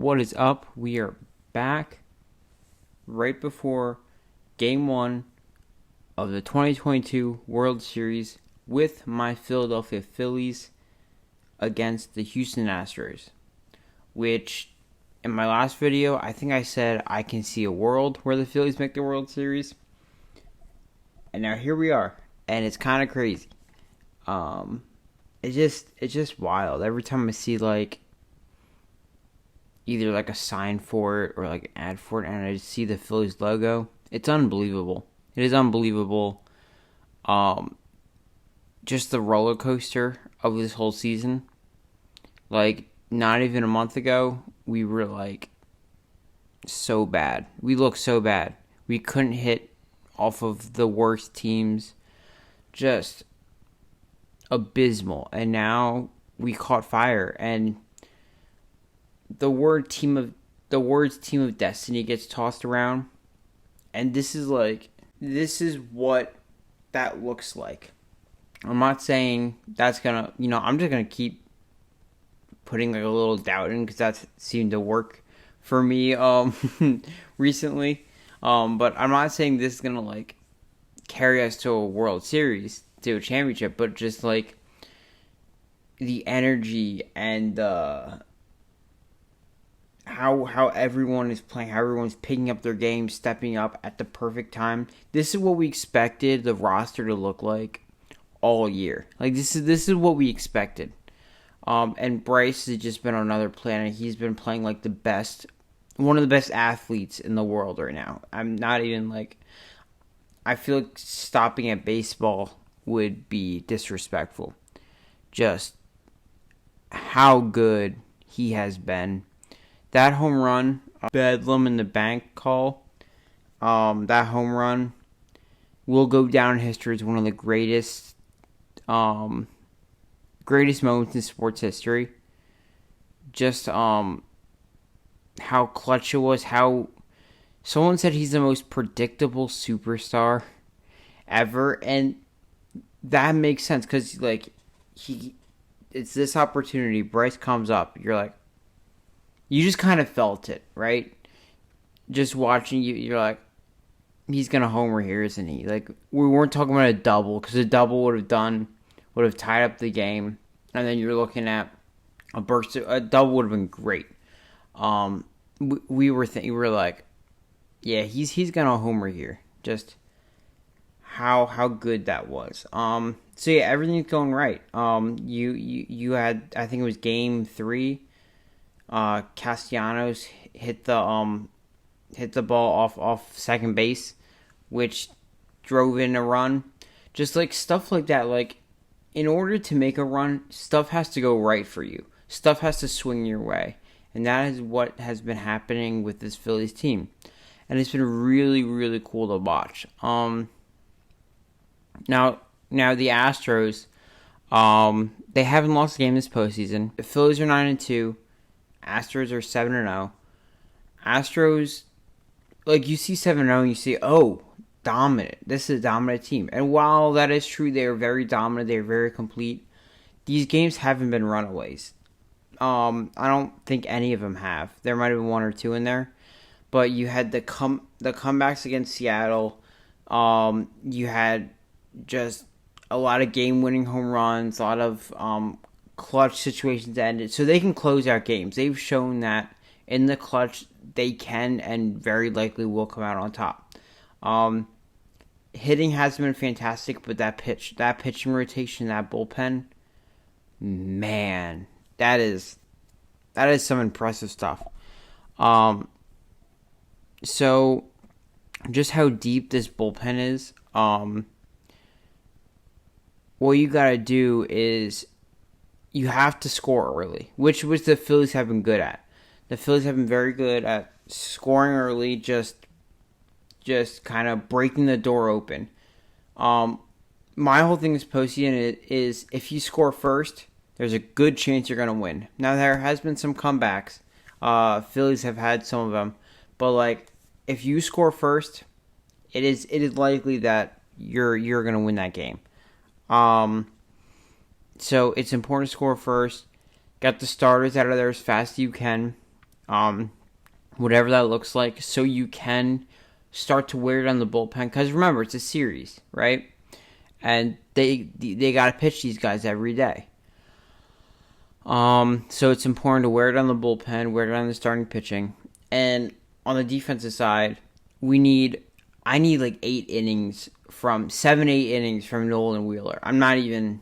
What is up? We are back right before Game 1 of the 2022 World Series with my Philadelphia Phillies against the Houston Astros, which in my last video, I think I said I can see a world where the Phillies make the World Series. And now here we are, and it's kind of crazy. It's just wild. Every time I see either a sign for it or an ad for it, and I just see the Phillies logo, it's unbelievable. It is unbelievable. Just the roller coaster of this whole season. Not even a month ago, we were so bad. We looked so bad. We couldn't hit off of the worst teams. Just abysmal. And now we caught fire, and the words team of destiny gets tossed around, and this is what that looks like. I'm not saying that's gonna, I'm just gonna keep putting a little doubt in because that seemed to work for me recently. But I'm not saying this is gonna carry us to a World Series, to a championship, but just the energy and how everyone is playing, how everyone's picking up their game, stepping up at the perfect time. This is what we expected the roster to look like all year. This is what we expected. And Bryce has just been on another planet. He's been playing one of the best athletes in the world right now. I'm not even I feel like stopping at baseball would be disrespectful. Just how good he has been. That home run, Bedlam in the Bank call, that home run will go down in history as one of the greatest moments in sports history. Just how clutch it was. How someone said he's the most predictable superstar ever, and that makes sense because it's this opportunity. Bryce comes up, you just kind of felt it, right? Just watching you're like, he's gonna homer here, isn't he? We weren't talking about a double, because a double would have tied up the game, and then you're looking at a burst. A double would have been great. We were like, yeah, he's gonna homer here. Just how good that was. So yeah, everything's going right. You had, I think it was Game 3. Castellanos hit the ball off second base, which drove in a run. Just stuff like that. In order to make a run, stuff has to go right for you. Stuff has to swing your way, and that is what has been happening with this Phillies team, and it's been really, really cool to watch. Now the Astros, they haven't lost a game this postseason. The Phillies are 9-2. Astros are 7-0. Astros, you see 7-0 and you see, oh, dominant. This is a dominant team. And while that is true, they are very dominant. They are very complete. These games haven't been runaways. I don't think any of them have. There might have been one or two in there. But you had the comebacks against Seattle. You had just a lot of game-winning home runs, a lot of clutch situations ended, so they can close out games. They've shown that in the clutch they can and very likely will come out on top. Hitting has been fantastic, but that pitching rotation, that bullpen, man, that is some impressive stuff. So just how deep this bullpen is. What you gotta do is you have to score early, which the Phillies have been good at. The Phillies have been very good at scoring early, just kind of breaking the door open. My whole thing this postseason is if you score first, there's a good chance you're going to win. Now, there has been some comebacks. Phillies have had some of them. But, if you score first, it is likely that you're going to win that game. So it's important to score first. Get the starters out of there as fast as you can. whatever that looks like, so you can start to wear down the bullpen. Because remember, it's a series, right? And they got to pitch these guys every day. So it's important to wear down the bullpen, wear down the starting pitching, and on the defensive side, I need like 8 innings from 7, 8 innings from Nolan Wheeler. I'm not even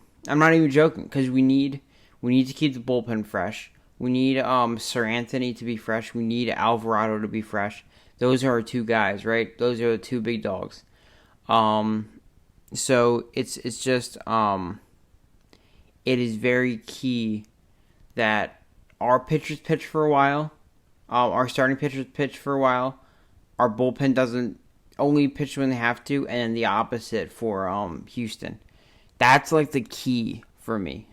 joking, because we need to keep the bullpen fresh. We need Sir Anthony to be fresh. We need Alvarado to be fresh. Those are our two guys, right? Those are the two big dogs. So it's just it is very key that our pitchers pitch for a while, our starting pitchers pitch for a while, our bullpen doesn't only pitch when they have to, and then the opposite for Houston. That's like the key for me.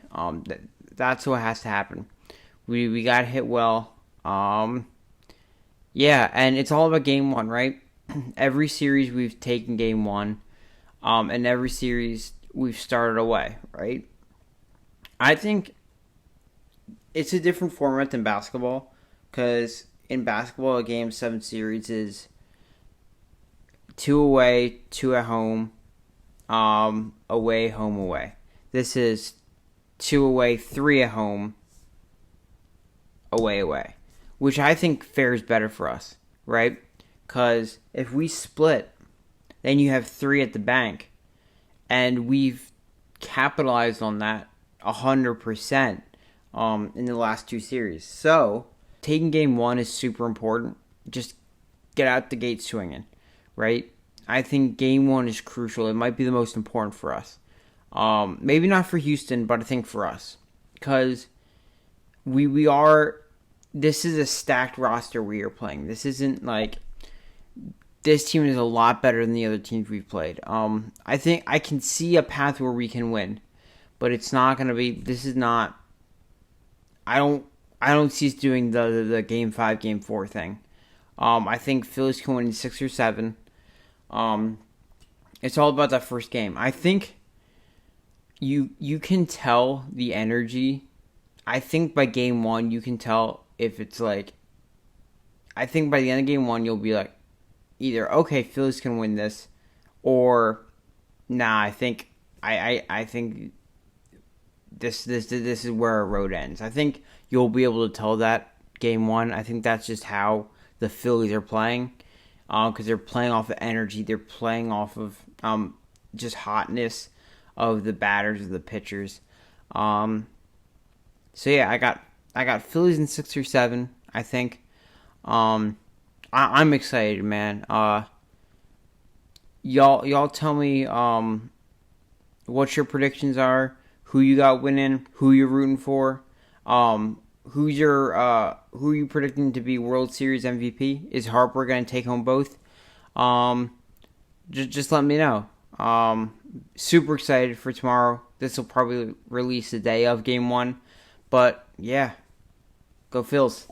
That's what has to happen. We got to hit well. Yeah, and it's all about game one, right? Every series we've taken game one, and every series we've started away, right? I think it's a different format than basketball, because in basketball, a game 7 series is 2 away, 2 at home, away, home, away. This is 2 away, 3 at home, away, away, which I think fares better for us, right? Because if we split, then you have 3 at the bank, and we've capitalized on that 100% in the last 2 series. So taking game 1 is super important. Just get out the gate swinging, right? I think game 1 is crucial. It might be the most important for us. Maybe not for Houston, but I think for us, because we are. This is a stacked roster we are playing. This isn't like, this team is a lot better than the other teams we've played. I think I can see a path where we can win, but it's not going to be. This is not. I don't see us doing the game 5, game 4 thing. I think Phillies can win in 6 or 7. It's all about that first game. I think you can tell the energy. I think by game 1 you can tell if it's like. I think by the end of game 1 you'll be like, either okay, Phillies can win this, or nah, I think this is where our road ends. I think you'll be able to tell that game 1. I think that's just how the Phillies are playing, because they're playing off of energy. They're playing off of just hotness of the batters, of the pitchers. So yeah, I got Phillies in 6 or 7. I think. I'm excited, man. Y'all tell me what your predictions are, who you got winning, who you're rooting for, who are you predicting to be World Series MVP? Is Harper gonna take home both? Just let me know. Super excited for tomorrow. This will probably release the day of game 1, but yeah, go Phils.